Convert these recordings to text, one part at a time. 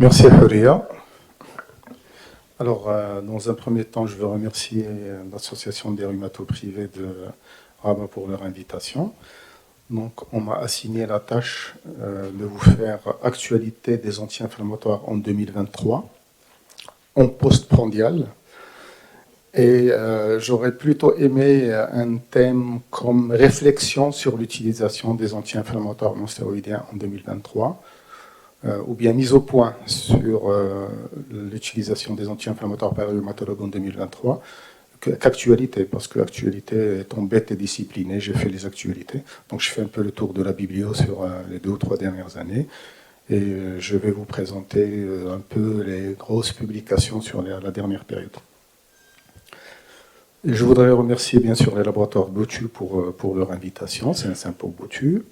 Merci Huria. Alors, dans un premier temps, je veux remercier l'association des rhumatos privés de Rabat pour leur invitation. Donc, on m'a assigné la tâche de vous faire actualité des anti-inflammatoires en 2023, en postprandial. Et j'aurais plutôt aimé un thème comme réflexion sur l'utilisation des anti-inflammatoires non stéroïdiens en 2023. Ou bien mise au point sur l'utilisation des anti-inflammatoires par les rhumatologues en 2023, qu'actualité, parce que l'actualité est en bête et disciplinée, j'ai fait les actualités, donc je fais un peu le tour de la biblio sur les 2 ou 3 dernières années, et je vais vous présenter un peu les grosses publications sur la dernière période. Et je voudrais remercier bien sûr les laboratoires Botu pour leur invitation, c'est un sympa Botu.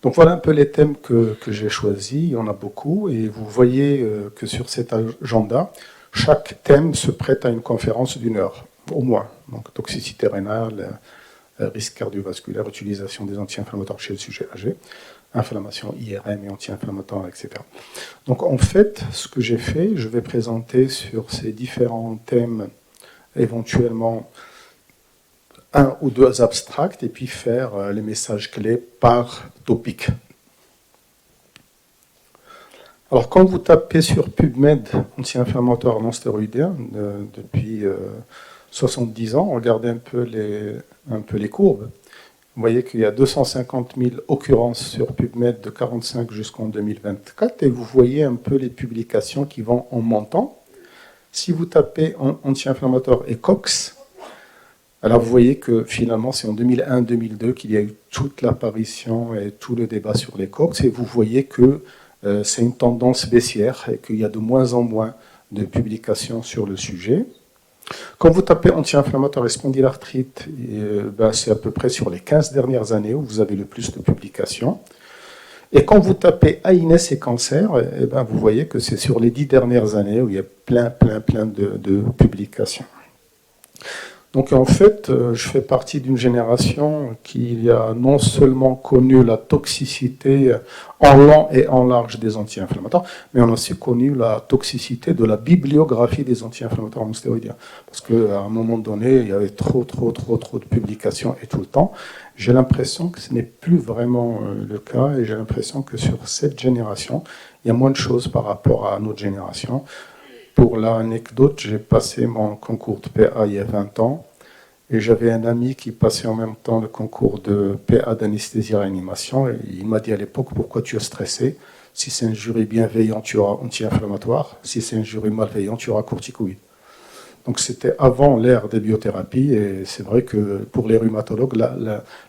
Donc voilà un peu les thèmes que j'ai choisis, il y en a beaucoup, et vous voyez que sur cet agenda, chaque thème se prête à une conférence d'1 heure, au moins. Donc toxicité rénale, risque cardiovasculaire, utilisation des anti-inflammatoires chez le sujet âgé, inflammation IRM et anti-inflammatoires, etc. Donc en fait, ce que j'ai fait, je vais présenter sur ces différents thèmes éventuellement 1 ou 2 abstracts et puis faire les messages clés par topic. Alors, quand vous tapez sur PubMed anti-inflammatoire non stéroïdien depuis 70 ans, regardez un peu les courbes. Vous voyez qu'il y a 250 000 occurrences sur PubMed de 1945 jusqu'en 2024 et vous voyez un peu les publications qui vont en montant. Si vous tapez anti-inflammatoire et COX, alors vous voyez que finalement c'est en 2001-2002 qu'il y a eu toute l'apparition et tout le débat sur les COX et vous voyez que c'est une tendance baissière et qu'il y a de moins en moins de publications sur le sujet. Quand vous tapez anti-inflammatoire et spondylarthrite, c'est à peu près sur les 15 dernières années où vous avez le plus de publications. Et quand vous tapez AINES et cancer, vous voyez que c'est sur les 10 dernières années où il y a plein de publications. Donc en fait, je fais partie d'une génération qui a non seulement connu la toxicité en long et en large des anti-inflammatoires, mais on a aussi connu la toxicité de la bibliographie des anti-inflammatoires non stéroïdiens. Parce qu'à un moment donné, il y avait trop de publications et tout le temps. J'ai l'impression que ce n'est plus vraiment le cas et j'ai l'impression que sur cette génération, il y a moins de choses par rapport à notre génération. Pour l'anecdote, j'ai passé mon concours de PA il y a 20 ans et j'avais un ami qui passait en même temps le concours de PA d'anesthésie-réanimation et il m'a dit à l'époque, pourquoi tu es stressé? Si c'est un jury bienveillant, tu auras anti-inflammatoire. Si c'est un jury malveillant, tu auras corticoïde. Donc c'était avant l'ère des biothérapies et c'est vrai que pour les rhumatologues,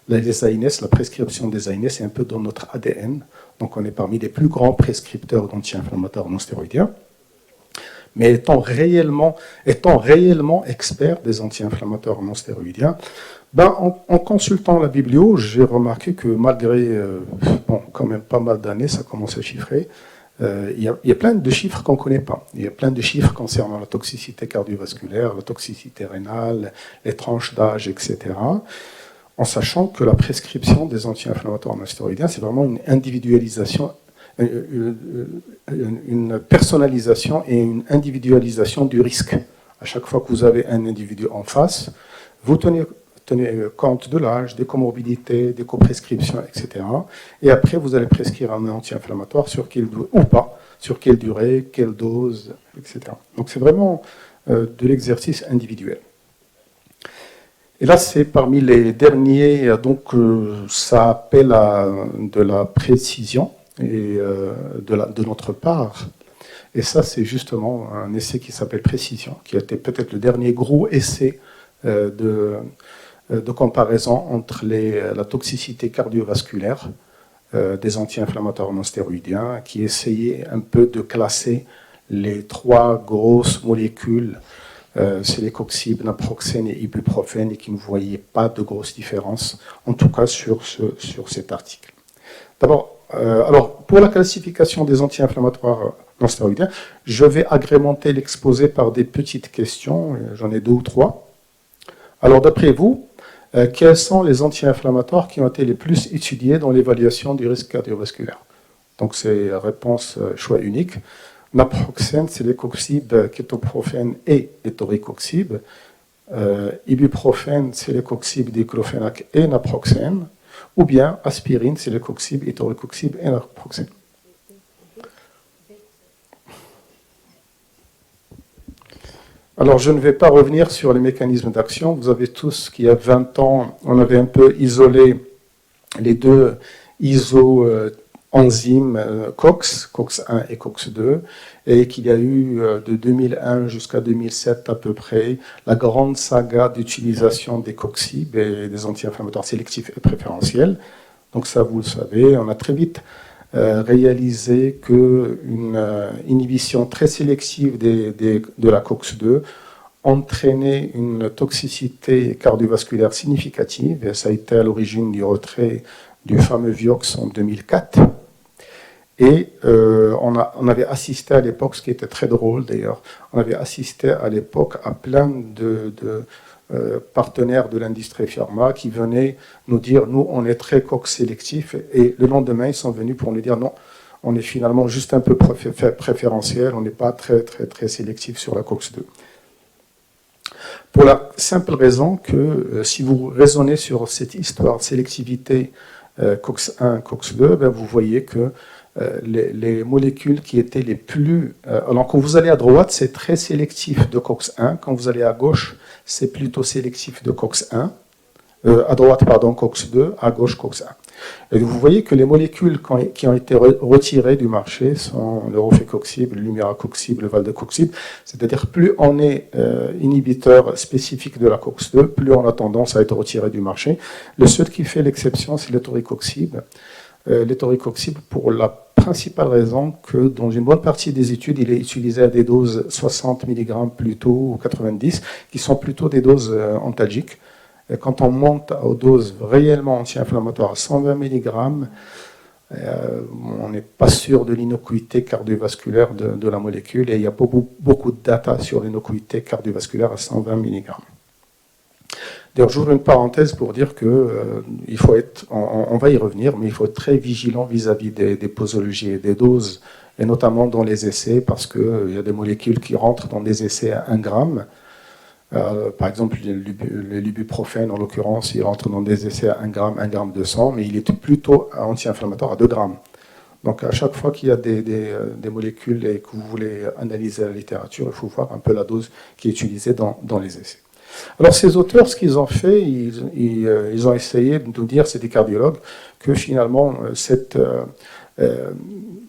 les AINES, la prescription des AINES est un peu dans notre ADN. Donc on est parmi les plus grands prescripteurs d'anti-inflammatoires non stéroïdiens. Mais étant réellement expert des anti-inflammatoires non stéroïdiens, en consultant la biblio, j'ai remarqué que malgré quand même pas mal d'années, ça commence à chiffrer, il y a plein de chiffres qu'on ne connaît pas. Il y a plein de chiffres concernant la toxicité cardiovasculaire, la toxicité rénale, les tranches d'âge, etc., en sachant que la prescription des anti-inflammatoires non stéroïdiens, c'est vraiment une individualisation, une personnalisation et une individualisation du risque. À chaque fois que vous avez un individu en face, vous tenez compte de l'âge, des comorbidités, des coprescriptions, etc. Et après, vous allez prescrire un anti-inflammatoire sur quelle durée, quelle dose, etc. Donc c'est vraiment de l'exercice individuel. Et là, c'est parmi les derniers, donc ça appelle à de la précision et de notre part. Et ça, c'est justement un essai qui s'appelle Précision, qui a été peut-être le dernier gros essai de comparaison entre la toxicité cardiovasculaire des anti-inflammatoires non stéroïdiens, qui essayait un peu de classer les 3 grosses molécules, célécoxib, naproxène et ibuprofène, et qui ne voyaient pas de grosses différences, en tout cas sur cet article. D'abord, alors, pour la classification des anti-inflammatoires non stéroïdiens, je vais agrémenter l'exposé par des petites questions, j'en ai 2 ou 3. Alors, d'après vous, quels sont les anti-inflammatoires qui ont été les plus étudiés dans l'évaluation du risque cardiovasculaire? Donc c'est réponse choix unique. Naproxène, c'est les coxibes kétoprophène et étoricoxibes. Ibuprofène, c'est les coxibes diclofénac et naproxène. Ou bien aspirine, c'est les coxibes étoricoxibes et naproxène. Alors, je ne vais pas revenir sur les mécanismes d'action. Vous avez tous qu'il y a 20 ans, on avait un peu isolé les deux iso-enzymes COX, COX1 et COX2, et qu'il y a eu de 2001 jusqu'à 2007 à peu près la grande saga d'utilisation des coxibes et des anti-inflammatoires sélectifs et préférentiels. Donc ça, vous le savez, on a très vite réalisé qu'une inhibition très sélective de la COX2 entraînait une toxicité cardiovasculaire significative, et ça a été à l'origine du retrait du fameux Vioxx en 2004. Et on avait assisté à l'époque, ce qui était très drôle d'ailleurs, on avait assisté à l'époque à plein de partenaires de l'industrie pharma qui venaient nous dire, nous, on est très COX sélectif, et le lendemain, ils sont venus pour nous dire, non, on est finalement juste un peu préférentiel, on n'est pas très sélectif sur la COX2. Pour la simple raison que si vous raisonnez sur cette histoire de sélectivité COX1, COX2, ben vous voyez que les molécules qui étaient les plus... alors quand vous allez à droite, c'est très sélectif de COX1. Quand vous allez à gauche, c'est plutôt sélectif de COX1. À droite, pardon, COX2, à gauche, COX1. Et vous voyez que les molécules qui ont été retirées du marché sont le rofecoxib, le lumiracoxib, le valdecoxib. C'est-à-dire, plus on est inhibiteur spécifique de la COX2, plus on a tendance à être retiré du marché. Le seul qui fait l'exception, c'est l'étoricoxib. L'étoricoxib, pour la principale raison que dans une bonne partie des études, il est utilisé à des doses 60 mg plutôt, ou 90, qui sont plutôt des doses antalgiques. Et quand on monte aux doses réellement anti-inflammatoires à 120 mg, on n'est pas sûr de l'innocuité cardiovasculaire de la molécule, et il y a beaucoup de data sur l'innocuité cardiovasculaire à 120 mg. D'ailleurs, j'ouvre une parenthèse pour dire que il faut être, on va y revenir, mais il faut être très vigilant vis-à-vis des posologies et des doses, et notamment dans les essais, parce qu'il y a des molécules qui rentrent dans des essais à 1 gramme. Par exemple, le l'ibuprofène, en l'occurrence, il rentre dans des essais à 1 gramme 200, mais il est plutôt anti-inflammatoire à 2 grammes. Donc, à chaque fois qu'il y a des molécules et que vous voulez analyser la littérature, il faut voir un peu la dose qui est utilisée dans les essais. Alors, ces auteurs, ce qu'ils ont fait, ils ont essayé de nous dire, c'est des cardiologues, que finalement, cette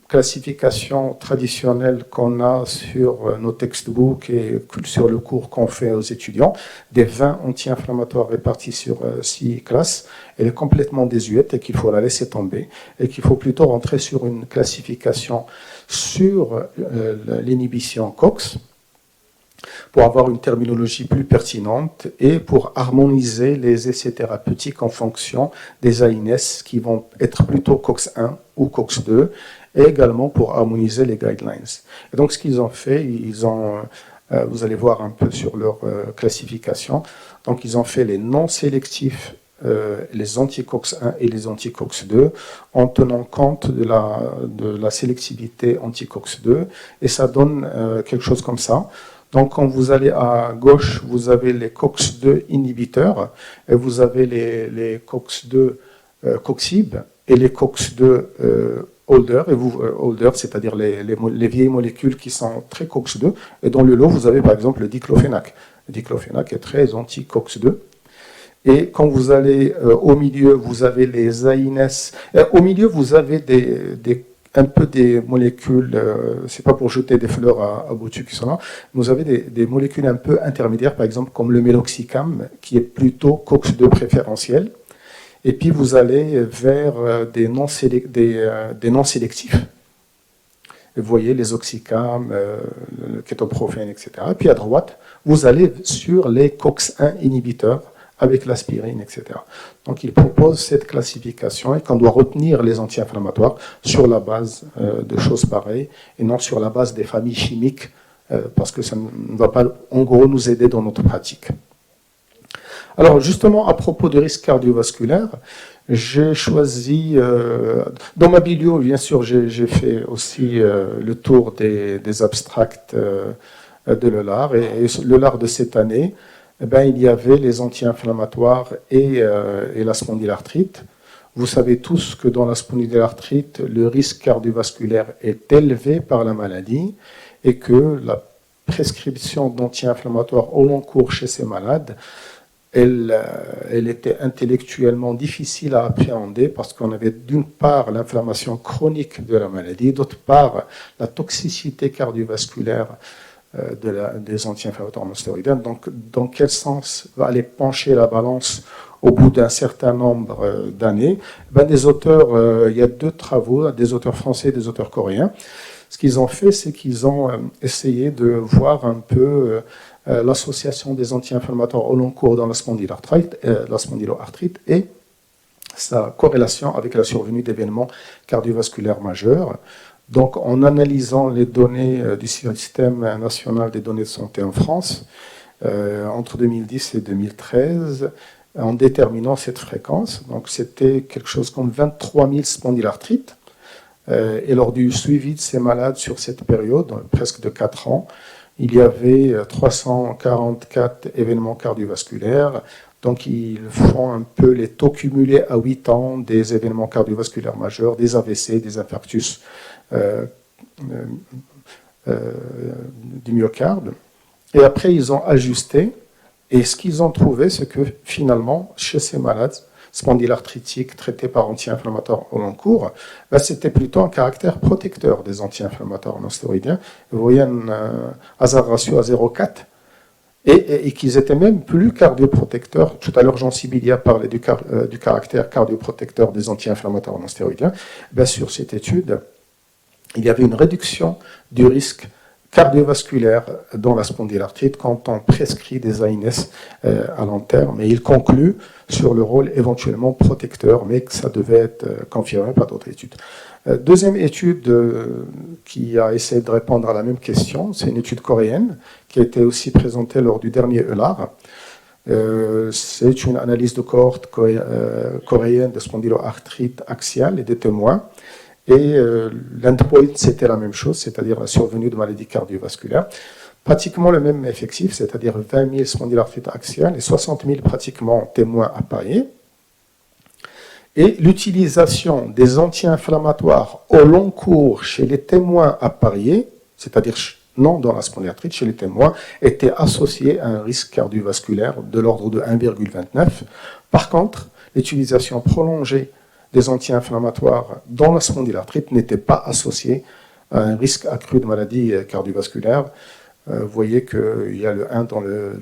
classification traditionnelle qu'on a sur nos textbooks et sur le cours qu'on fait aux étudiants, des 20 anti-inflammatoires répartis sur 6 classes, elle est complètement désuète et qu'il faut la laisser tomber, et qu'il faut plutôt rentrer sur une classification sur l'inhibition COX, pour avoir une terminologie plus pertinente et pour harmoniser les essais thérapeutiques en fonction des AINES qui vont être plutôt COX1 ou COX2, et également pour harmoniser les guidelines. Et donc ce qu'ils ont fait, vous allez voir un peu sur leur classification, donc ils ont fait les non sélectifs, les anti-COX1 et les anti-COX2, en tenant compte de la sélectivité anti-COX2, et ça donne quelque chose comme ça. Donc, quand vous allez à gauche, vous avez les COX2 inhibiteurs, et vous avez les COX2 coxib et les COX2 holder, holder, c'est-à-dire les vieilles molécules qui sont très COX2, et dans le lot, vous avez par exemple le diclofénac. Le diclofénac est très anti-COX2. Et quand vous allez au milieu, vous avez les AINES. Au milieu, vous avez un peu des molécules, c'est pas pour jeter des fleurs à Boutu qui sont là, vous avez des molécules un peu intermédiaires, par exemple comme le meloxicam, qui est plutôt COX2 préférentiel. Et puis vous allez vers des non sélectifs. Vous voyez les oxycam, le kétoprophène, etc. Et puis à droite, vous allez sur les COX1 inhibiteurs, avec l'aspirine, etc. Donc, il propose cette classification et qu'on doit retenir les anti-inflammatoires sur la base de choses pareilles et non sur la base des familles chimiques parce que ça ne va pas, en gros, nous aider dans notre pratique. Alors justement, à propos du risque cardiovasculaire, j'ai choisi, dans ma biblio, bien sûr, j'ai fait aussi le tour des abstracts de l'ELAR. Et l'ELAR de cette année, eh ben, il y avait les anti-inflammatoires et la spondylarthrite. Vous savez tous que dans la spondylarthrite, le risque cardiovasculaire est élevé par la maladie et que la prescription d'anti-inflammatoires au long cours chez ces malades, elle était intellectuellement difficile à appréhender parce qu'on avait d'une part l'inflammation chronique de la maladie, d'autre part la toxicité cardiovasculaire des anti-inflammatoires non stéroïdiens. Donc, dans quel sens va aller pencher la balance au bout d'un certain nombre d'années? Des auteurs, il y a deux travaux, des auteurs français et des auteurs coréens. Ce qu'ils ont fait, c'est qu'ils ont essayé de voir un peu l'association des anti-inflammatoires au long cours dans la spondyloarthrite et sa corrélation avec la survenue d'événements cardiovasculaires majeurs. Donc, en analysant les données du système national des données de santé en France, entre 2010 et 2013, en déterminant cette fréquence, donc c'était quelque chose comme 23 000 spondylarthrites, et lors du suivi de ces malades sur cette période, presque de 4 ans, il y avait 344 événements cardiovasculaires. Donc, ils font un peu les taux cumulés à 8 ans des événements cardiovasculaires majeurs, des AVC, des infarctus du myocarde. Et après, ils ont ajusté. Et ce qu'ils ont trouvé, c'est que finalement, chez ces malades spondylarthritiques traités par anti-inflammatoires au long cours, c'était plutôt un caractère protecteur des anti-inflammatoires non stéroïdiens. Vous voyez un hasard ratio à 0,4 et qu'ils étaient même plus cardioprotecteurs. Tout à l'heure, Jean Sibilia parlait du caractère cardioprotecteur des anti-inflammatoires non stéroïdiens. Sur cette étude, il y avait une réduction du risque cardiovasculaire dans la spondylarthrite quand on prescrit des AINS à long terme. Et il conclut sur le rôle éventuellement protecteur, mais que ça devait être confirmé par d'autres études. Deuxième étude qui a essayé de répondre à la même question, c'est une étude coréenne qui a été aussi présentée lors du dernier ELAR. C'est une analyse de cohorte coréenne de spondyloarthrite axiale et des témoins. Et l'endpoint, c'était la même chose, c'est-à-dire la survenue de maladies cardiovasculaires. Pratiquement le même effectif, c'est-à-dire 20 000 spondylarthrites axiales et 60 000 pratiquement témoins appareillés. Et l'utilisation des anti-inflammatoires au long cours chez les témoins appareillés, c'est-à-dire non dans la spondylarthrite, chez les témoins, était associée à un risque cardiovasculaire de l'ordre de 1,29. Par contre, l'utilisation prolongée des anti-inflammatoires dans la spondylarthrite n'étaient pas associés à un risque accru de maladie cardiovasculaire. Vous voyez qu'il y a le 1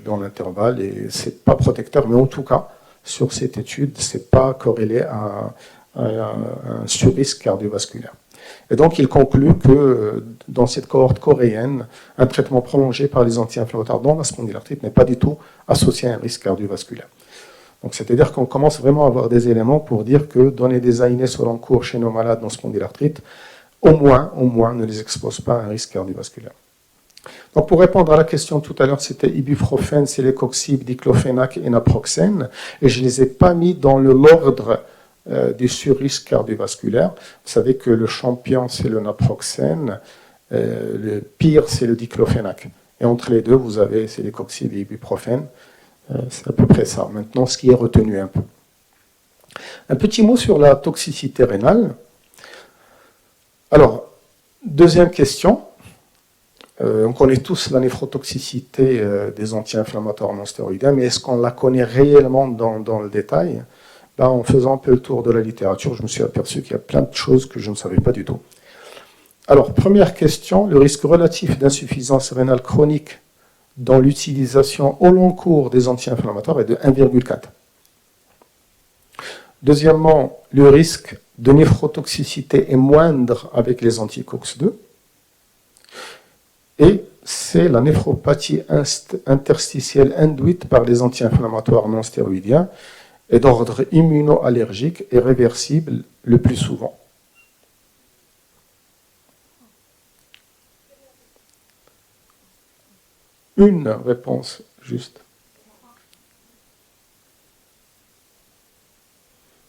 dans l'intervalle et ce n'est pas protecteur, mais en tout cas, sur cette étude, ce n'est pas corrélé à un surrisque cardiovasculaire. Et donc, il conclut que dans cette cohorte coréenne, un traitement prolongé par les anti-inflammatoires dans la spondylarthrite n'est pas du tout associé à un risque cardiovasculaire. Donc, c'est-à-dire qu'on commence vraiment à avoir des éléments pour dire que donner des AINS au long cours chez nos malades en spondylarthrite, au moins, ne les expose pas à un risque cardiovasculaire. Donc, pour répondre à la question tout à l'heure, c'était ibuprofène, célécoxib, diclofénac et naproxène, et je ne les ai pas mis dans l'ordre du surrisque cardiovasculaire. Vous savez que le champion, c'est le naproxène, le pire, c'est le diclofénac. Et entre les deux, vous avez célécoxib et ibuprofène. C'est à peu près ça. Maintenant, ce qui est retenu un peu. Un petit mot sur la toxicité rénale. Alors, deuxième question. On connaît tous la néphrotoxicité des anti-inflammatoires non stéroïdiens, mais est-ce qu'on la connaît réellement dans le détail? En faisant un peu le tour de la littérature, je me suis aperçu qu'il y a plein de choses que je ne savais pas du tout. Alors, première question, le risque relatif d'insuffisance rénale chronique dans l'utilisation au long cours des anti-inflammatoires est de 1,4. Deuxièmement, le risque de néphrotoxicité est moindre avec les anti-COX-2. Et c'est la néphropathie interstitielle induite par les anti-inflammatoires non stéroïdiens et d'ordre immunoallergique et réversible le plus souvent. Une réponse juste.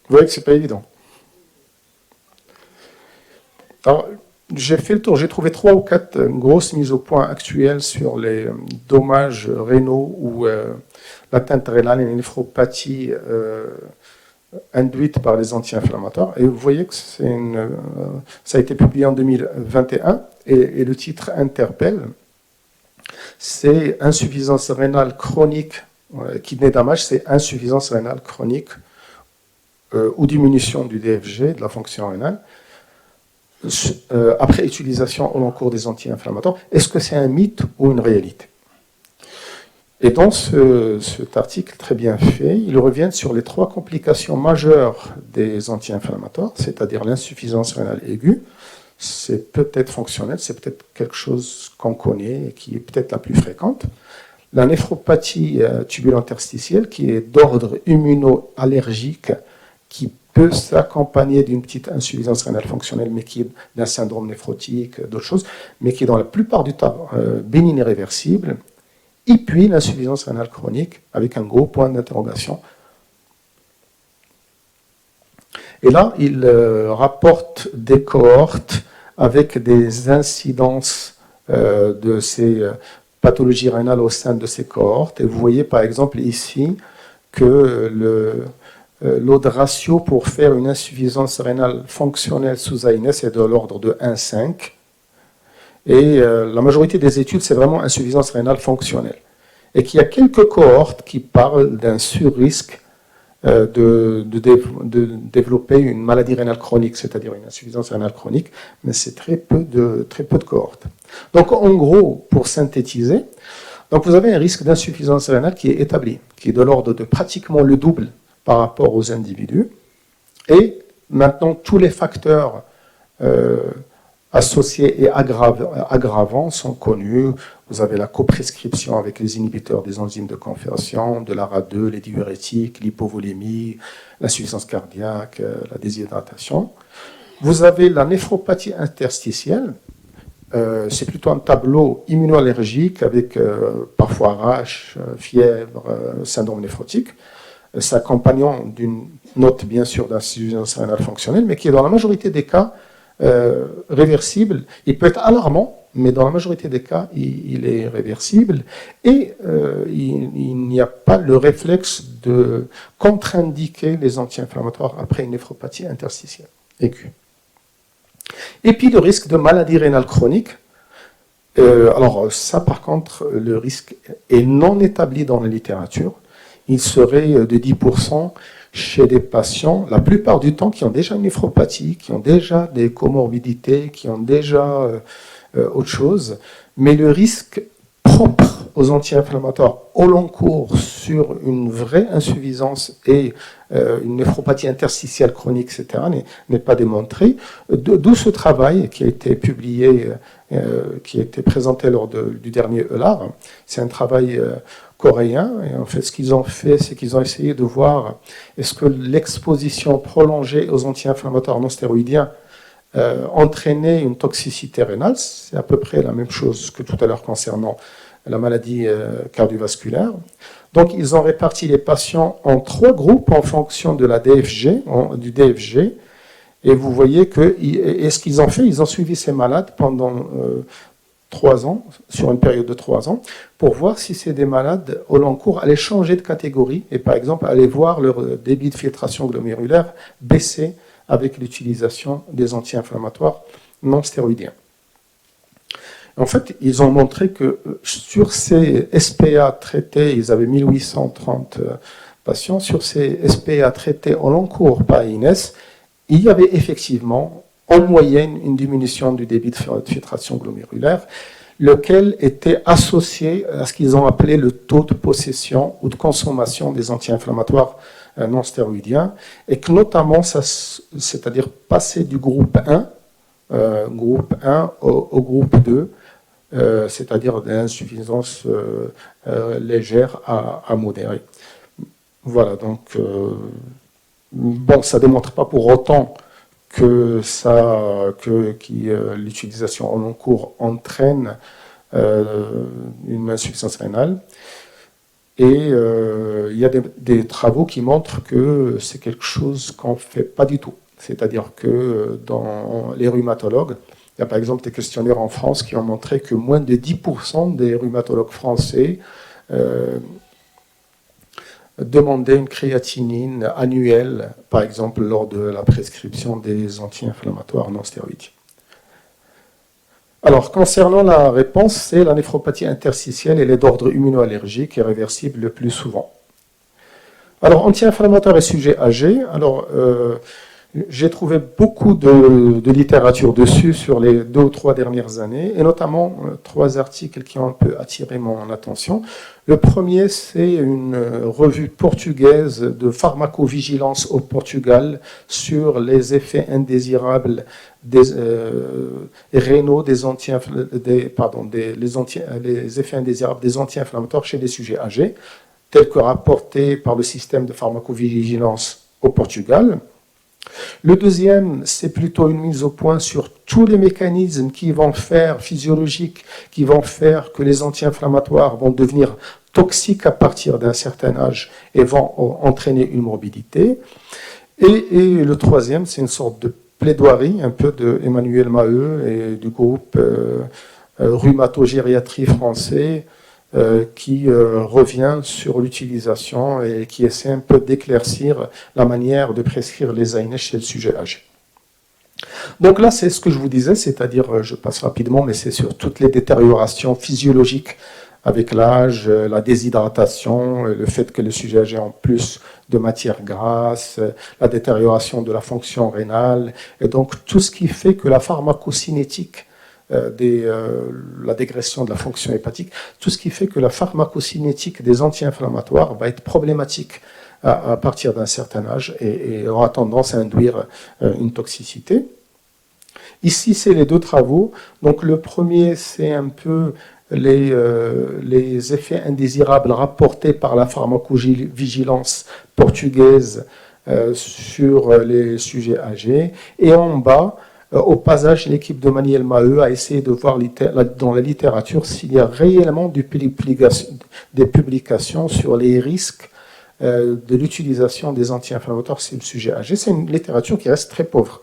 Vous voyez que ce n'est pas évident. Alors, j'ai fait le tour, j'ai trouvé 3 ou 4 grosses mises au point actuelles sur les dommages rénaux ou l'atteinte rénale et la néphropathie induite par les anti-inflammatoires. Et vous voyez que ça a été publié en 2021 et le titre interpelle. C'est insuffisance rénale chronique, kidney damage, c'est insuffisance rénale chronique ou diminution du DFG, de la fonction rénale, après utilisation au long cours des anti-inflammatoires. Est-ce que c'est un mythe ou une réalité? Et dans cet article très bien fait, ils reviennent sur les 3 complications majeures des anti-inflammatoires, c'est-à-dire l'insuffisance rénale aiguë. C'est peut-être fonctionnel, c'est peut-être quelque chose qu'on connaît et qui est peut-être la plus fréquente. La néphropathie tubulo-interstitielle, qui est d'ordre immunoallergique, qui peut s'accompagner d'une petite insuffisance rénale fonctionnelle, mais qui est d'un syndrome néphrotique, d'autres choses, mais qui est dans la plupart du temps bénigne et réversible. Et puis l'insuffisance rénale chronique, avec un gros point d'interrogation. Et là, il rapporte des cohortes avec des incidences de ces pathologies rénales au sein de ces cohortes. Et vous voyez par exemple ici que l'odds ratio pour faire une insuffisance rénale fonctionnelle sous AINES est de l'ordre de 1,5. Et la majorité des études, c'est vraiment insuffisance rénale fonctionnelle. Et qu'il y a quelques cohortes qui parlent d'un surrisque de développer une maladie rénale chronique, c'est-à-dire une insuffisance rénale chronique, mais c'est très peu de cohortes. Donc en gros, pour synthétiser, donc vous avez un risque d'insuffisance rénale qui est établi, qui est de l'ordre de pratiquement le double par rapport aux individus. Et maintenant, tous les facteurs associés et aggravants sont connus. Vous avez la coprescription avec les inhibiteurs des enzymes de conversion, de l'ARA2, les diurétiques, l'hypovolémie, l'insuffisance cardiaque, la déshydratation. Vous avez la néphropathie interstitielle. C'est plutôt un tableau immunoallergique avec parfois rash, fièvre, syndrome néphrotique, s'accompagnant d'une note bien sûr d'insuffisance rénale fonctionnelle, mais qui est dans la majorité des cas réversible. Il peut être alarmant, mais dans la majorité des cas, il est réversible. Et il n'y a pas le réflexe de contre-indiquer les anti-inflammatoires après une néphropathie interstitielle aiguë. Et puis le risque de maladie rénale chronique. Alors ça, par contre, le risque est non établi dans la littérature. Il serait de 10% chez des patients, la plupart du temps, qui ont déjà une néphropathie, qui ont déjà des comorbidités, qui ont déjà autre chose. Mais le risque propre aux anti-inflammatoires au long cours sur une vraie insuffisance et une néphropathie interstitielle chronique, etc., n'est pas démontré. D'où ce travail qui a été publié, qui a été présenté lors du dernier EULAR. C'est un travail coréen. Et en fait, ce qu'ils ont fait, c'est qu'ils ont essayé de voir est-ce que l'exposition prolongée aux anti-inflammatoires non stéroïdiens entraînait une toxicité rénale. C'est à peu près la même chose que tout à l'heure concernant la maladie cardiovasculaire. Donc, ils ont réparti les patients en 3 groupes en fonction de la DFG, du DFG. Et vous voyez que, et ce qu'ils ont fait, ils ont suivi ces malades pendant 3 ans, sur une période de 3 ans, pour voir si ces des malades au long cours allaient changer de catégorie et par exemple allaient voir leur débit de filtration glomérulaire baisser avec l'utilisation des anti-inflammatoires non stéroïdiens. En fait, ils ont montré que sur ces SPA traités, ils avaient 1830 patients, sur ces SPA traités au long cours par INES, il y avait effectivement en moyenne une diminution du débit de filtration glomérulaire, lequel était associé à ce qu'ils ont appelé le taux de possession ou de consommation des anti-inflammatoires non stéroïdiens, et que notamment, c'est-à-dire passer du groupe 1, au groupe 2, c'est-à-dire de l'insuffisance légère à modérée. Voilà, donc, bon, ça ne démontre pas pour autant que l'utilisation au long cours entraîne une insuffisance rénale. Et il y a des travaux qui montrent que c'est quelque chose qu'on ne fait pas du tout. C'est-à-dire que dans les rhumatologues, il y a par exemple des questionnaires en France qui ont montré que moins de 10% des rhumatologues français demandaient une créatinine annuelle, par exemple lors de la prescription des anti-inflammatoires non stéroïdiens. Alors, concernant la réponse, c'est la néphropathie interstitielle, elle est d'ordre immunoallergique et réversible le plus souvent. Alors, anti-inflammatoire et sujet âgé. Alors, j'ai trouvé beaucoup de littérature dessus sur les 2 ou 3 dernières années, et notamment 3 articles qui ont un peu attiré mon attention. Le premier, c'est une revue portugaise de pharmacovigilance au Portugal sur les effets indésirables rénaux les effets indésirables des anti-inflammatoires chez les sujets âgés, tels que rapportés par le système de pharmacovigilance au Portugal. Le deuxième, c'est plutôt une mise au point sur tous les mécanismes physiologiques qui vont faire que les anti-inflammatoires vont devenir toxiques à partir d'un certain âge et vont entraîner une morbidité. Et le troisième, c'est une sorte de plaidoirie, un peu de Emmanuel Maheu et du groupe Rhumatogériatrie français, qui revient sur l'utilisation et qui essaie un peu d'éclaircir la manière de prescrire les ANH chez le sujet âgé. Donc là, c'est ce que je vous disais, c'est-à-dire, je passe rapidement, mais c'est sur toutes les détériorations physiologiques avec l'âge, la déshydratation, le fait que le sujet âgé en plus de matière grasse, la détérioration de la fonction rénale, et donc tout ce qui fait que la pharmacocinétique la dégression de la fonction hépatique, tout ce qui fait que la pharmacocinétique des anti-inflammatoires va être problématique à partir d'un certain âge et aura tendance à induire une toxicité. Ici, c'est les 2 travaux. Donc, le premier, c'est un peu les effets indésirables rapportés par la pharmacovigilance portugaise sur les sujets âgés. Et en bas, au passage, l'équipe de Emmanuel Maheu a essayé de voir dans la littérature s'il y a réellement des publications sur les risques de l'utilisation des anti-inflammatoires chez le sujet âgé. C'est une littérature qui reste très pauvre,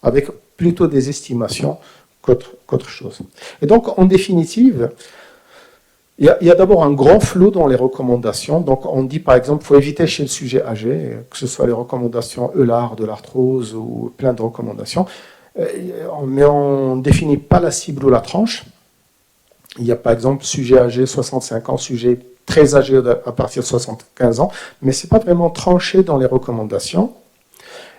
avec plutôt des estimations qu'autre chose. Et donc, en définitive, il y a d'abord un grand flou dans les recommandations. Donc, on dit par exemple qu'il faut éviter chez le sujet âgé, que ce soit les recommandations EULAR, de l'arthrose ou plein de recommandations. Mais on ne définit pas la cible ou la tranche. Il y a par exemple sujet âgé 65 ans, sujet très âgé à partir de 75 ans, mais ce n'est pas vraiment tranché dans les recommandations.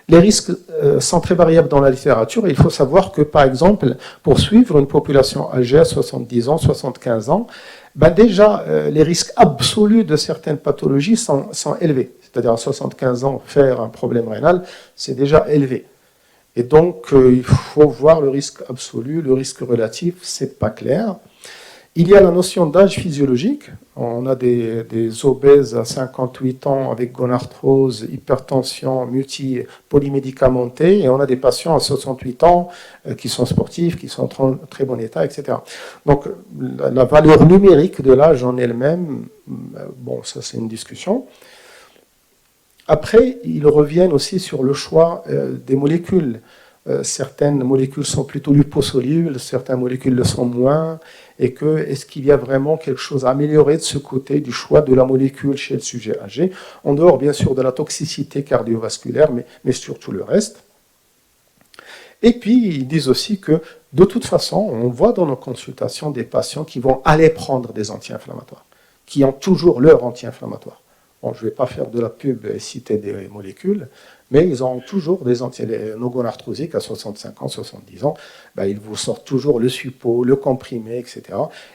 Les risques sont très variables dans la littérature et il faut savoir que, par exemple, pour suivre une population âgée à 70 ans, 75 ans, déjà, les risques absolus de certaines pathologies sont élevés. C'est-à-dire à 75 ans, faire un problème rénal, c'est déjà élevé. Et donc, il faut voir le risque absolu, le risque relatif, c'est pas clair. Il y a la notion d'âge physiologique. On a des obèses à 58 ans avec gonarthrose, hypertension, polymédicamentés, et on a des patients à 68 ans qui sont sportifs, qui sont en très bon état, etc. Donc, la valeur numérique de l'âge en elle-même, bon, ça c'est une discussion. Après, ils reviennent aussi sur le choix des molécules. Certaines molécules sont plutôt liposolubles, certaines molécules le sont moins, et est-ce qu'il y a vraiment quelque chose à améliorer de ce côté du choix de la molécule chez le sujet âgé, en dehors bien sûr de la toxicité cardiovasculaire, mais surtout le reste. Et puis, ils disent aussi que, de toute façon, on voit dans nos consultations des patients qui vont aller prendre des anti-inflammatoires, qui ont toujours leur anti-inflammatoire. Bon, je ne vais pas faire de la pub et citer des molécules, mais ils ont toujours des anti-gonarthrosiques à 65 ans, 70 ans. Ils vous sortent toujours le suppo, le comprimé, etc.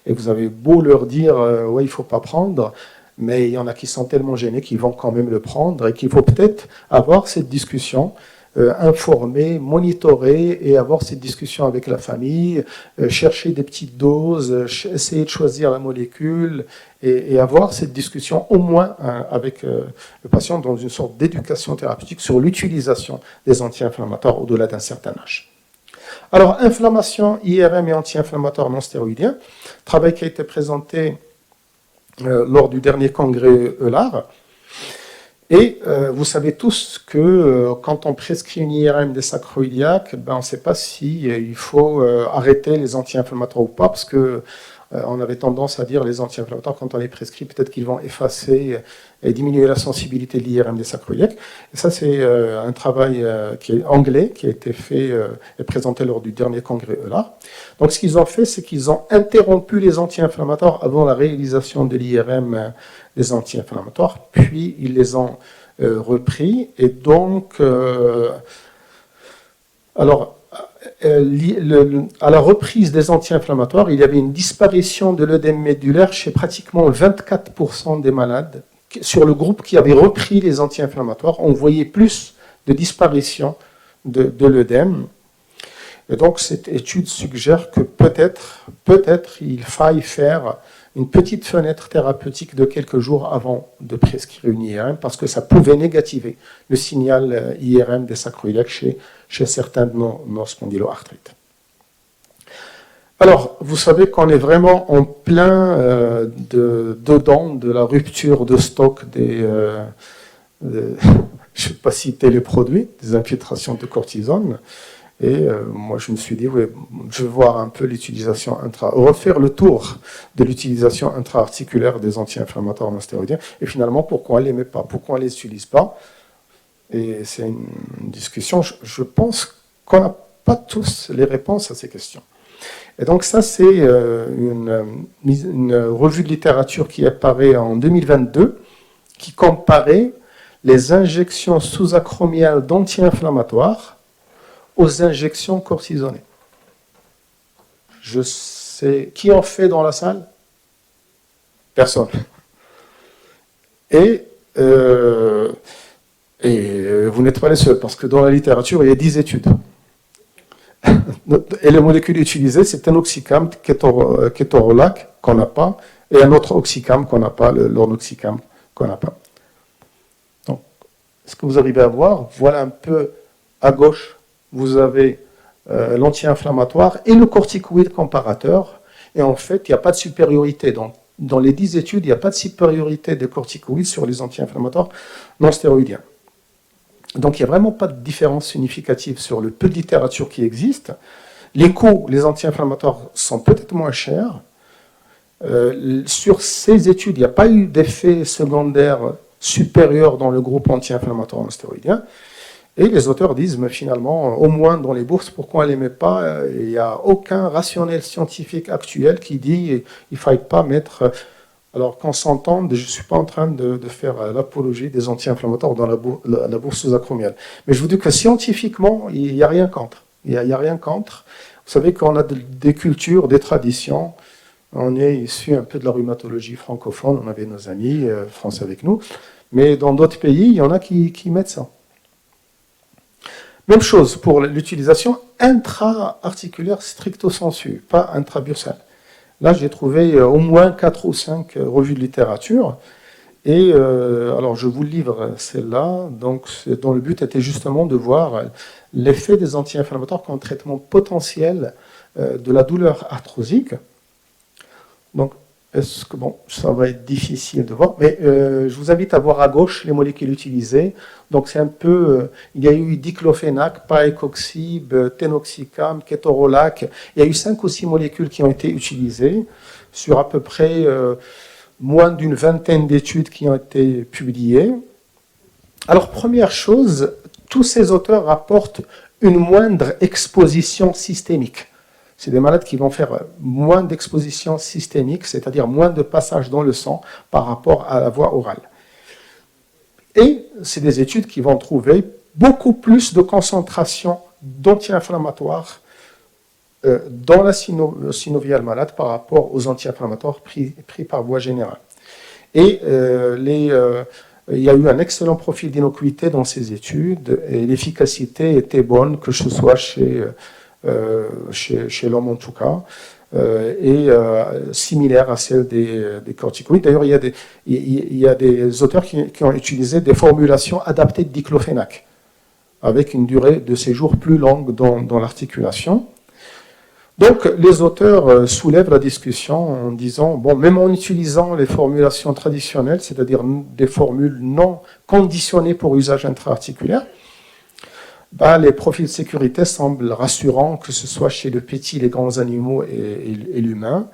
Et vous avez beau leur dire ouais, il ne faut pas prendre, mais il y en a qui sont tellement gênés qu'ils vont quand même le prendre et qu'il faut peut-être avoir cette discussion, informer, monitorer et avoir cette discussion avec la famille, chercher des petites doses, essayer de choisir la molécule et avoir cette discussion au moins avec le patient dans une sorte d'éducation thérapeutique sur l'utilisation des anti-inflammatoires au-delà d'un certain âge. Alors, inflammation, IRM et anti-inflammatoires non stéroïdiens, travail qui a été présenté lors du dernier congrès ELAR. Et vous savez tous que quand on prescrit une IRM des sacroiliaques, ben, on ne sait pas si il faut arrêter les anti-inflammatoires ou pas, parce que on avait tendance à dire les anti-inflammatoires, quand on les prescrit, peut-être qu'ils vont effacer et diminuer la sensibilité de l'IRM des sacroiliaques. Et ça, c'est un travail qui est anglais, qui a été fait et présenté lors du dernier congrès ELAR. Donc, ce qu'ils ont fait, c'est qu'ils ont interrompu les anti-inflammatoires avant la réalisation de l'IRM des anti-inflammatoires, puis ils les ont repris. Et donc, à la reprise des anti-inflammatoires, il y avait une disparition de l'œdème médulaire chez pratiquement 24% des malades. Sur le groupe qui avait repris les anti-inflammatoires, on voyait plus de disparition de l'œdème. Et donc, cette étude suggère que peut-être il faille faire une petite fenêtre thérapeutique de quelques jours avant de prescrire une IRM, parce que ça pouvait négativer le signal IRM des sacroiliaques chez certains de nos spondyloarthrites. Alors, vous savez qu'on est vraiment en plein dedans de la rupture de stock je ne vais pas citer les produits, des infiltrations de cortisone. Et moi, je me suis dit, oui, je vais voir un peu l'utilisation refaire le tour de l'utilisation intra-articulaire des anti-inflammatoires non stéroïdiens. Et finalement, pourquoi on ne les met pas? Pourquoi on ne les utilise pas? Et c'est une discussion. Je pense qu'on n'a pas tous les réponses à ces questions. Et donc ça, c'est une revue de littérature qui apparaît en 2022, qui comparait les injections sous-acromiales d'anti-inflammatoires aux injections cortisonnées. Je sais... Qui en fait dans la salle? Personne. Et vous n'êtes pas les seuls, parce que dans la littérature, il y a 10 études. Et les molécules utilisées, c'est un oxycam kétorolac qu'on n'a pas, et un autre oxycam qu'on n'a pas, l'ornoxycam qu'on n'a pas. Donc, est-ce que vous arrivez à voir? Voilà un peu à gauche, vous avez l'anti-inflammatoire et le corticoïde comparateur. Et en fait, il n'y a pas de supériorité. Dans les 10 études, il n'y a pas de supériorité des corticoïdes sur les anti-inflammatoires non stéroïdiens. Donc, il n'y a vraiment pas de différence significative sur le peu de littérature qui existe. Les coûts, les anti-inflammatoires sont peut-être moins chers. Sur ces études, il n'y a pas eu d'effet secondaire supérieur dans le groupe anti-inflammatoire non stéroïdien. Et les auteurs disent, mais finalement, au moins dans les bourses, pourquoi on ne les met pas? Il n'y a aucun rationnel scientifique actuel qui dit qu'il ne faille pas mettre... Alors qu'on s'entende, je ne suis pas en train de faire l'apologie des anti-inflammatoires dans la bourse sous-acromiale. Mais je vous dis que scientifiquement, il n'y a rien contre. Il n'y a rien contre. Vous savez qu'on a des cultures, des traditions. On est issu un peu de la rhumatologie francophone. On avait nos amis français avec nous. Mais dans d'autres pays, il y en a qui mettent ça. Même chose pour l'utilisation intra-articulaire stricto sensu, pas intrabursale. Là, j'ai trouvé au moins 4 ou 5 revues de littérature. Et alors, je vous livre celle-là. Donc, dont le but était justement de voir l'effet des anti-inflammatoires comme traitement potentiel de la douleur arthrosique. Donc, est-ce que, bon, ça va être difficile de voir, mais je vous invite à voir à gauche les molécules utilisées. Donc, c'est un peu, il y a eu diclofénac, paecoxib, tenoxicam, kétorolac. Il y a eu 5 ou 6 molécules qui ont été utilisées sur à peu près moins d'une vingtaine d'études qui ont été publiées. Alors, première chose, tous ces auteurs rapportent une moindre exposition systémique. C'est des malades qui vont faire moins d'exposition systémique, c'est-à-dire moins de passage dans le sang par rapport à la voie orale. Et c'est des études qui vont trouver beaucoup plus de concentration d'anti-inflammatoires dans la synoviale malade par rapport aux anti-inflammatoires pris par voie générale. Et il y a eu un excellent profil d'innocuité dans ces études et l'efficacité était bonne, que ce soit chez l'homme en tout cas, et similaire à celle des corticoïdes. D'ailleurs, il y a des auteurs qui ont utilisé des formulations adaptées de diclofénac, avec une durée de séjour plus longue dans l'articulation. Donc, les auteurs soulèvent la discussion en disant, bon, même en utilisant les formulations traditionnelles, c'est-à-dire des formules non conditionnées pour usage intra-articulaire, les profils de sécurité semblent rassurants, que ce soit chez le petit, les grands animaux et l'humain,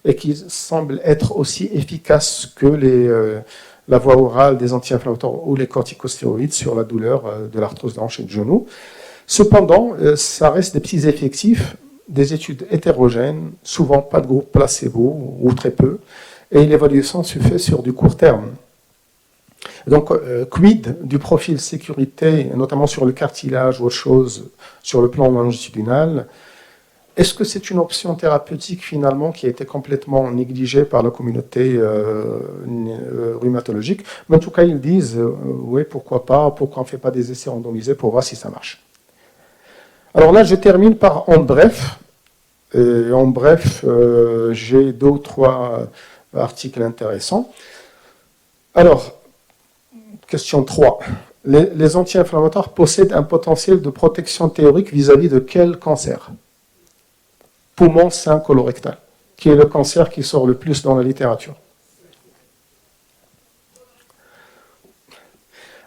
et qui semblent être aussi efficaces que la voie orale des anti-inflammatoires ou les corticostéroïdes sur la douleur de l'arthrose de hanche et de genou. Cependant, ça reste des petits effectifs, des études hétérogènes, souvent pas de groupe placebo ou très peu, et l'évaluation se fait sur du court terme. Donc, quid du profil sécurité, notamment sur le cartilage ou autre chose, sur le plan longitudinal? Est-ce que c'est une option thérapeutique finalement qui a été complètement négligée par la communauté rhumatologique? Mais en tout cas, ils disent, oui, pourquoi pas, pourquoi on ne fait pas des essais randomisés pour voir si ça marche? Alors là, je termine par en bref. Et en bref, j'ai 2 ou 3 articles intéressants. Alors, question 3. Les anti-inflammatoires possèdent un potentiel de protection théorique vis-à-vis de quel cancer? Poumon, sein, colorectal, qui est le cancer qui sort le plus dans la littérature.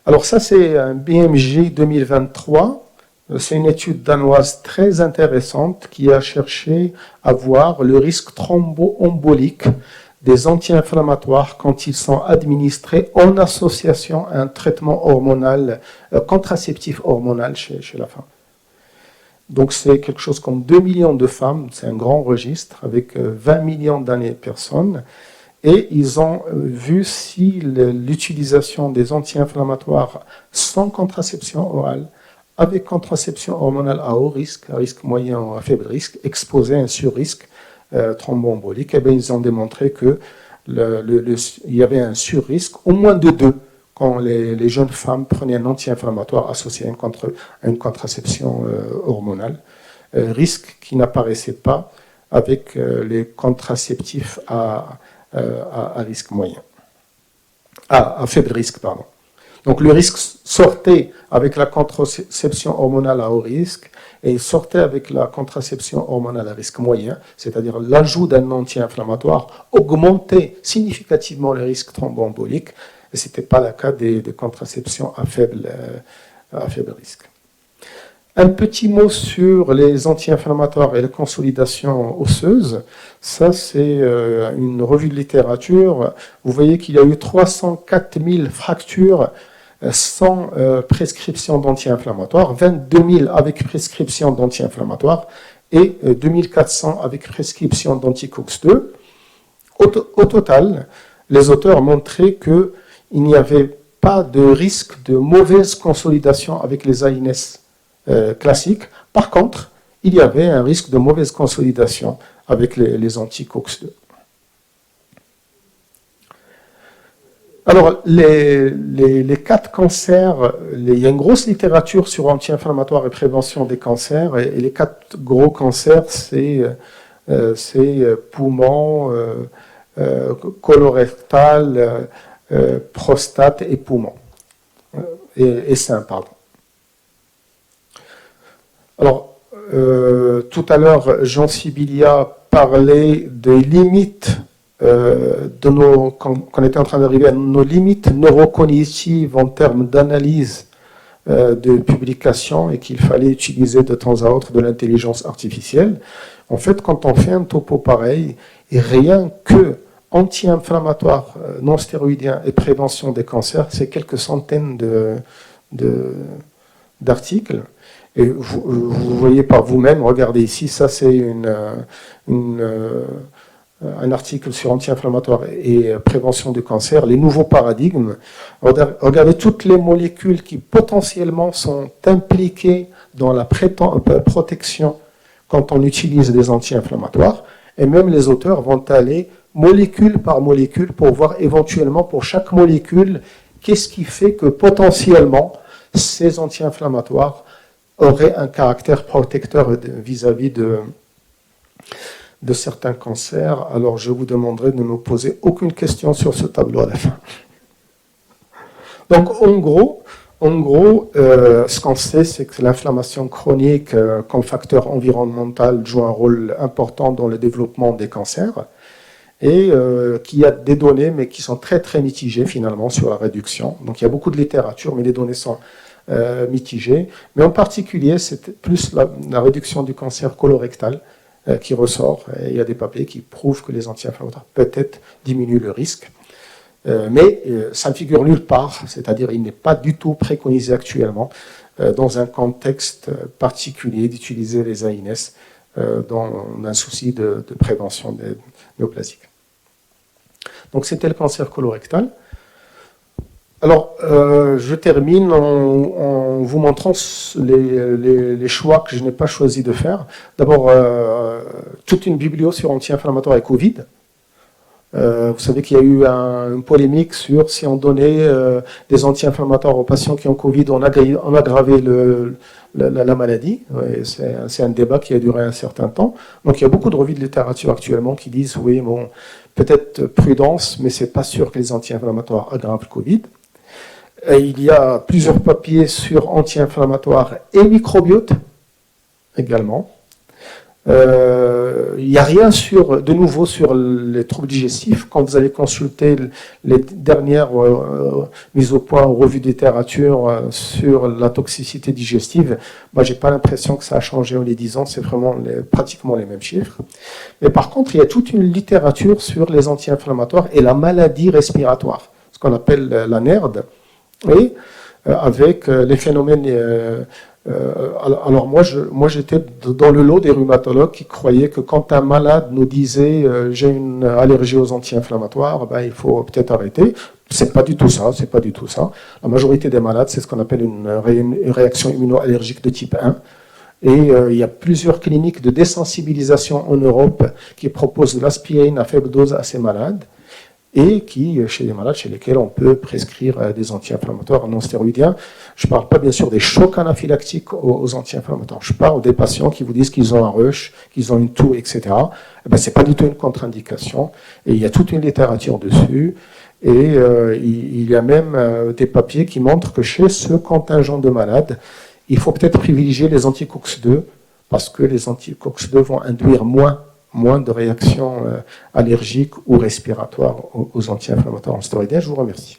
Alors ça, c'est un BMJ 2023. C'est une étude danoise très intéressante qui a cherché à voir le risque thromboembolique des anti-inflammatoires quand ils sont administrés en association à un traitement hormonal, contraceptif hormonal chez la femme. Donc c'est quelque chose comme 2 millions de femmes, c'est un grand registre avec 20 millions d'années personnes, et ils ont vu si l'utilisation des anti-inflammatoires sans contraception orale, avec contraception hormonale à haut risque, à risque moyen ou à faible risque, exposé à un surrisque thromboembolique, et bien ils ont démontré qu'il y avait un surrisque, au moins de 2, quand les jeunes femmes prenaient un anti-inflammatoire associé à une contraception hormonale, risque qui n'apparaissait pas avec les contraceptifs à risque moyen, à faible risque, pardon. Donc le risque sortait avec la contraception hormonale à haut risque et sortait avec la contraception hormonale à risque moyen, c'est-à-dire l'ajout d'un anti-inflammatoire augmentait significativement le risque thromboembolique. Et ce n'était pas le cas des contraceptions à faible risque. Un petit mot sur les anti-inflammatoires et la consolidation osseuse. Ça, c'est une revue de littérature. Vous voyez qu'il y a eu 304 000 fractures sans prescription d'anti-inflammatoires, 22 000 avec prescription d'anti-inflammatoires et 2400 avec prescription d'anti-COX-2. Au total, les auteurs montraient que il n'y avait pas de risque de mauvaise consolidation avec les AINES classiques. Par contre, il y avait un risque de mauvaise consolidation avec les anti-COX-2. Alors, les 4 cancers, il y a une grosse littérature sur anti-inflammatoire et prévention des cancers, et les 4 gros cancers, c'est poumon, colorectal, prostate et poumon, et sein, pardon. Alors, tout à l'heure, Jean Sibilia parlait des limites qu'on était en train d'arriver à nos limites neurocognitives en termes d'analyse de publication et qu'il fallait utiliser de temps à autre de l'intelligence artificielle. En fait, quand on fait un topo pareil, et rien que anti-inflammatoire, non stéroïdien et prévention des cancers, c'est quelques centaines d'articles. Et vous voyez par vous-même, regardez ici, ça c'est un article sur anti-inflammatoire et prévention du cancer, les nouveaux paradigmes. Regardez toutes les molécules qui potentiellement sont impliquées dans la protection quand on utilise des anti-inflammatoires. Et même les auteurs vont aller molécule par molécule pour voir éventuellement pour chaque molécule qu'est-ce qui fait que potentiellement ces anti-inflammatoires auraient un caractère protecteur vis-à-vis de certains cancers. Alors je vous demanderai de ne me poser aucune question sur ce tableau à la fin. Donc en gros, En gros, ce qu'on sait, c'est que l'inflammation chronique comme facteur environnemental joue un rôle important dans le développement des cancers et qu'il y a des données, mais qui sont très très mitigées finalement sur la réduction. Donc il y a beaucoup de littérature, mais les données sont mitigées. Mais en particulier, c'est plus la réduction du cancer colorectal qui ressort. Et il y a des papiers qui prouvent que les anti-inflammatoires peut-être diminuent le risque. Mais ça ne figure nulle part, c'est-à-dire il n'est pas du tout préconisé actuellement dans un contexte particulier d'utiliser les AINES dans un souci de prévention des néoplasiques. Donc c'était le cancer colorectal. Alors, je termine en vous montrant les choix que je n'ai pas choisi de faire. D'abord, toute une biblio sur anti-inflammatoires et Covid. Vous savez qu'il y a eu une polémique sur si on donnait des anti-inflammatoires aux patients qui ont Covid, on aggravait la maladie. C'est un débat qui a duré un certain temps. Donc il y a beaucoup de revues de littérature actuellement qui disent oui, bon, peut-être prudence, mais c'est pas sûr que les anti-inflammatoires aggravent le Covid. Et il y a plusieurs papiers sur anti-inflammatoires et microbiote également. Il n'y a rien de nouveau sur les troubles digestifs. Quand vous allez consulter les dernières mises au point ou revues de littérature sur la toxicité digestive, moi, j'ai pas l'impression que ça a changé en les 10 ans. C'est vraiment pratiquement les mêmes chiffres. Mais par contre, il y a toute une littérature sur les anti-inflammatoires et la maladie respiratoire, ce qu'on appelle la NERD, et avec les phénomènes... alors moi j'étais dans le lot des rhumatologues qui croyaient que quand un malade nous disait j'ai une allergie aux anti-inflammatoires, ben, il faut peut-être arrêter. C'est pas du tout ça, c'est pas du tout ça. La majorité des malades, c'est ce qu'on appelle une réaction immunoallergique de type 1. Et il y a plusieurs cliniques de désensibilisation en Europe qui proposent de l'aspirine à faible dose à ces malades, et qui, chez les malades chez lesquels on peut prescrire des anti-inflammatoires non stéroïdiens. Je ne parle pas bien sûr des chocs anaphylactiques aux anti-inflammatoires. Je parle des patients qui vous disent qu'ils ont un rush, qu'ils ont une toux, etc. Eh ben, ce n'est pas du tout une contre-indication. Et il y a toute une littérature dessus. Et il y a même des papiers qui montrent que chez ce contingent de malades, il faut peut-être privilégier les anti-COX-2 parce que les anti-COX-2 vont induire moins de réactions allergiques ou respiratoires aux anti-inflammatoires en stéroïdiens. Je vous remercie.